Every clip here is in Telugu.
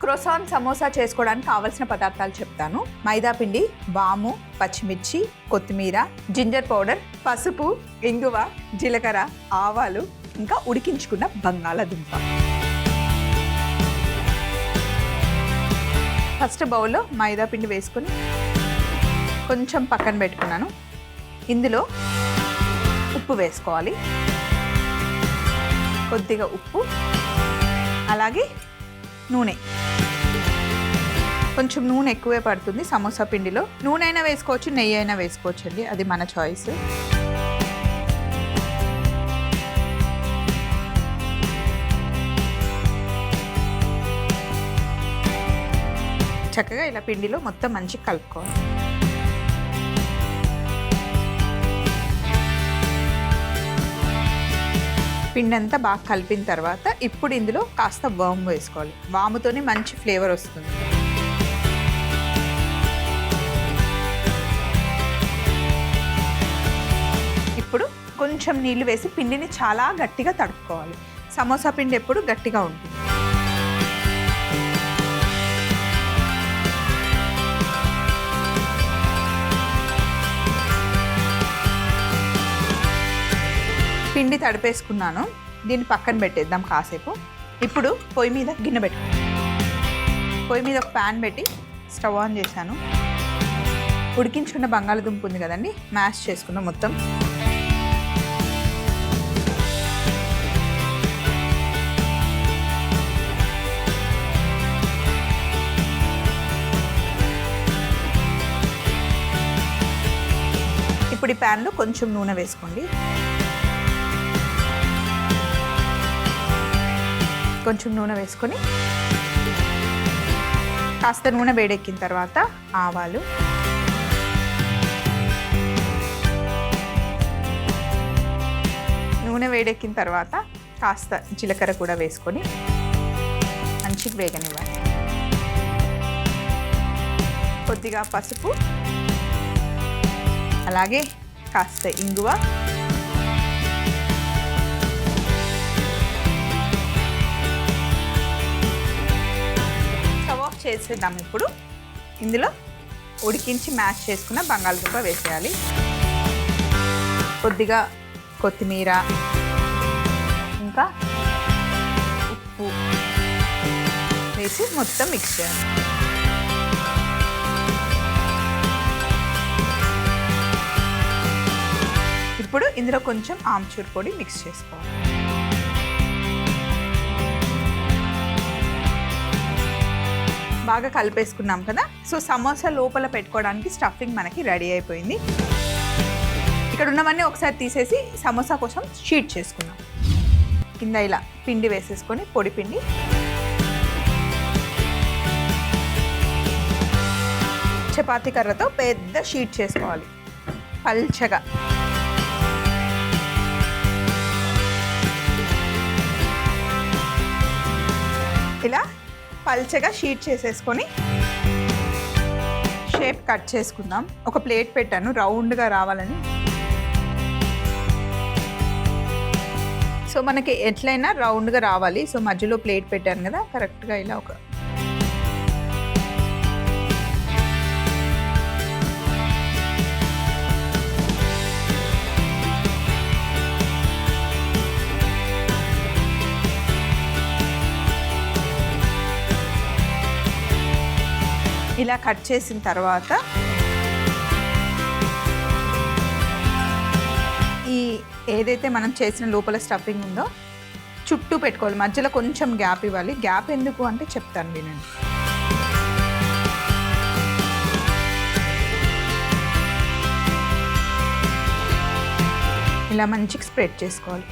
క్రోసాన్ సమోసా చేసుకోవడానికి కావాల్సిన పదార్థాలు చెప్తాను. మైదా పిండి, వాము, పచ్చిమిర్చి, కొత్తిమీర, జింజర్ పౌడర్, పసుపు, ఇంగువ, జీలకర్ర, ఆవాలు, ఇంకా ఉడికించుకున్న బంగాళాదుంప. ఫస్ట్ బౌల్లో మైదా పిండి వేసుకొని కొంచెం పక్కన పెట్టుకున్నాను. ఇందులో ఉప్పు వేసుకోవాలి, కొద్దిగా ఉప్పు, అలాగే నూనె. కొంచెం నూనె ఎక్కువే పడుతుంది సమోసా పిండిలో. నూనె అయినా వేసుకోవచ్చు, నెయ్యి అయినా వేసుకోవచ్చు అండి, అది మన చాయిస్. చక్కగా ఇలా పిండిలో మొత్తం మంచిగా కలుపుకోవాలి. పిండి అంతా బాగా కలిపిన తర్వాత ఇప్పుడు ఇందులో కాస్త వాము వేసుకోవాలి. వాముతోని మంచి ఫ్లేవర్ వస్తుంది. ఇప్పుడు కొంచెం నీళ్లు వేసి పిండిని చాలా గట్టిగా తడుపుకోవాలి. సమోసా పిండి ఎప్పుడు గట్టిగా ఉంటుంది. పిండి తడిపేసుకున్నాను. దీన్ని పక్కన పెట్టేద్దాం కాసేపు. ఇప్పుడు పొయ్యి మీద గిన్నె పెట్టుకున్నాను. పొయ్యి మీద ఒక ప్యాన్ పెట్టి స్టవ్ ఆన్ చేశాను. ఉడికించుకున్న బంగాళదుంప ఉంది కదండి, మ్యాష్ చేసుకున్నాం మొత్తం. ఇప్పుడు ఈ ప్యాన్లో కొంచెం నూనె వేసుకోండి. కొంచెం నూనె వేసుకొని కాస్త నూనె వేడెక్కిన తర్వాత ఆవాలు, నూనె వేడెక్కిన తర్వాత కాస్త జీలకర్ర కూడా వేసుకొని మంచిగా వేగనివ్వాలి. కొద్దిగా పసుపు, అలాగే కాస్త ఇంగువ, చేసేద్దాం. ఇప్పుడు ఇందులో ఉడికించి మ్యాష్ చేసుకున్న బంగాళదుంప వేసేయాలి. కొద్దిగా కొత్తిమీర, ఇంకా ఉప్పు వేసి మొత్తం మిక్స్ చేయాలి. ఇప్పుడు ఇందులో కొంచెం ఆమ్చూర్ పొడి మిక్స్ చేసుకోవాలి. బాగా కలిపేసుకున్నాం కదా. సో సమోసా లోపల పెట్టుకోవడానికి స్టఫింగ్ మనకి రెడీ అయిపోయింది. ఇక్కడ ఉన్నవన్నీ ఒకసారి తీసేసి సమోసా కోసం షీట్ చేసుకున్నాం. కింద ఇలా పిండి వేసేసుకొని, పొడి పిండి, చపాతీ కర్రతో పెద్ద షీట్ చేసుకోవాలి పల్చగా. ఇలా పల్చగా షీట్ చేసేసుకొని షేప్ కట్ చేసుకుందాం. ఒక ప్లేట్ పెట్టాను రౌండ్గా రావాలని. సో మనకి ఎట్లయినా రౌండ్గా రావాలి. సో మధ్యలో ప్లేట్ పెట్టాను కదా, కరెక్ట్గా ఇలా ఒక ఇలా కట్ చేసిన తర్వాత ఈ ఏదైతే మనం చేసిన లోపల స్టఫింగ్ ఉందో చుట్టూ పెట్టుకోవాలి. మధ్యలో కొంచెం గ్యాప్ ఇవ్వాలి. గ్యాప్ ఎందుకు అంటే చెప్తాను వినండి. ఇలా మంచిగా స్ప్రెడ్ చేసుకోవాలి.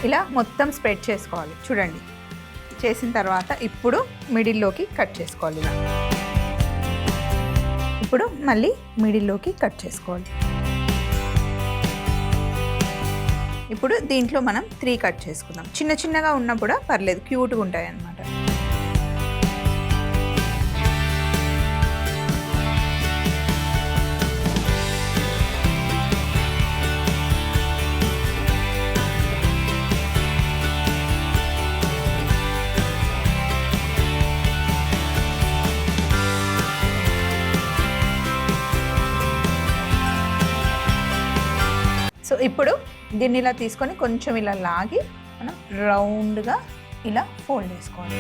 ఇలా మొత్తం స్ప్రెడ్ చేసుకోవాలి. చూడండి చేసిన తర్వాత ఇప్పుడు మిడిల్లోకి కట్ చేసుకోవాలి ఇలా. ఇప్పుడు మళ్ళీ మిడిల్లోకి కట్ చేసుకోవాలి. ఇప్పుడు దీంట్లో మనం 3 కట్ చేసుకుందాం. చిన్న చిన్నగా ఉన్నప్పుడు పర్లేదు, క్యూట్గా ఉంటాయి అన్నమాట. సో ఇప్పుడు దీన్ని ఇలా తీసుకొని కొంచెం ఇలా లాగి మనం రౌండ్గా ఇలా ఫోల్డ్ చేసుకోవాలి.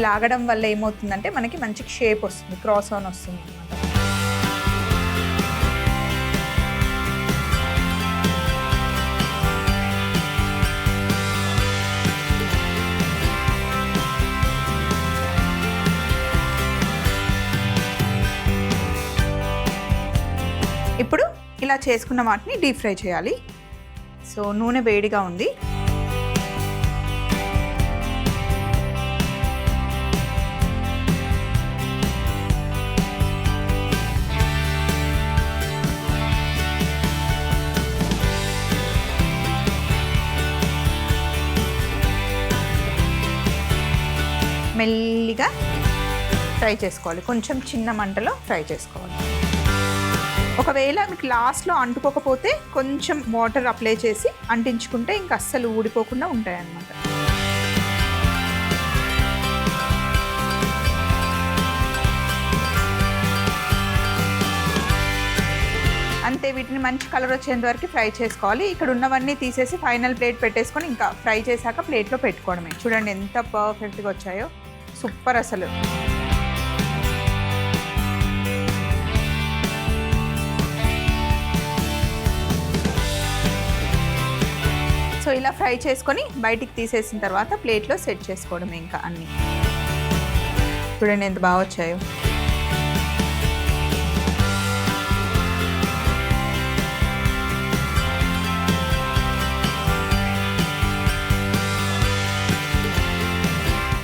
లాగడం వల్ల ఏమవుతుందంటే మనకి మంచి షేప్ వస్తుంది, క్రాస్ ఆన్ వస్తుంది అన్నమాట. ఇప్పుడు ఇలా చేసుకున్న వాటిని డీప్ ఫ్రై చేయాలి. సో నూనె వేడిగా ఉంది. మెల్లిగా ఫ్రై చేసుకోవాలి, కొంచెం చిన్న మంటలో ఫ్రై చేసుకోవాలి. ఒకవేళ మీకు లాస్ట్లో అంటుకోకపోతే కొంచెం వాటర్ అప్లై చేసి అంటించుకుంటే ఇంకా అస్సలు ఊడిపోకుండా ఉంటాయన్నమాట. అంతే, వీటిని మంచి కలర్ వచ్చేంత వరకు ఫ్రై చేసుకోవాలి. ఇక్కడ ఉన్నవన్నీ తీసేసి ఫైనల్ ప్లేట్ పెట్టేసుకొని ఇంకా ఫ్రై చేశాక ప్లేట్లో పెట్టుకోవడమే. చూడండి ఎంత పర్ఫెక్ట్గా వచ్చాయో, సూపర్ అసలు. సో ఇలా ఫ్రై చేసుకొని బయటికి తీసేసిన తర్వాత ప్లేట్లో సెట్ చేసుకోవడమే ఇంకా అన్నీ. చూడండి ఎంత బాగా వచ్చాయో.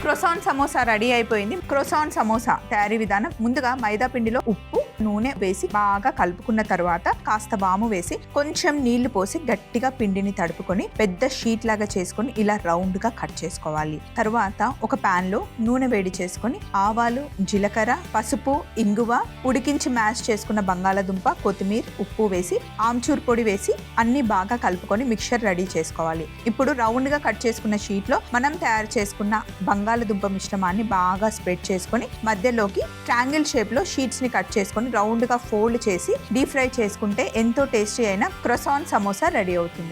క్రోసాన్ సమోసా రెడీ అయిపోయింది. క్రోసాన్ సమోసా తయారీ విధానం: ముందుగా మైదా పిండిలో ఉప్పు, నూనె వేసి బాగా కలుపుకున్న తర్వాత కాస్త వాము వేసి కొంచెం నీళ్లు పోసి గట్టిగా పిండిని తడుపుకొని పెద్ద షీట్ లాగా చేసుకొని ఇలా రౌండ్ గా కట్ చేసుకోవాలి. తర్వాత ఒక పాన్ లో నూనె వేడి చేసుకొని ఆవాలు, జీలకర్ర, పసుపు, ఇంగువ, ఉడికించి మ్యాష్ చేసుకున్న బంగాళదుంప, కొత్తిమీర, ఉప్పు వేసి ఆమ్చూర్ పొడి వేసి అన్ని బాగా కలుపుకొని మిక్చర్ రెడీ చేసుకోవాలి. ఇప్పుడు రౌండ్ గా కట్ చేసుకున్న షీట్ లో మనం తయారు చేసుకున్న బంగాళదుంప మిశ్రమాన్ని బాగా స్ప్రెడ్ చేసుకొని మధ్యలోకి ట్రయాంగిల్ షేప్ లో షీట్స్ ని కట్ చేసుకొని రౌండ్ గా ఫోల్డ్ చేసి డీప్ ఫ్రై చేసుకుంటే ఎంతో టేస్టీ అయిన క్రోసాన్ సమోసా రెడీ అవుతుంది.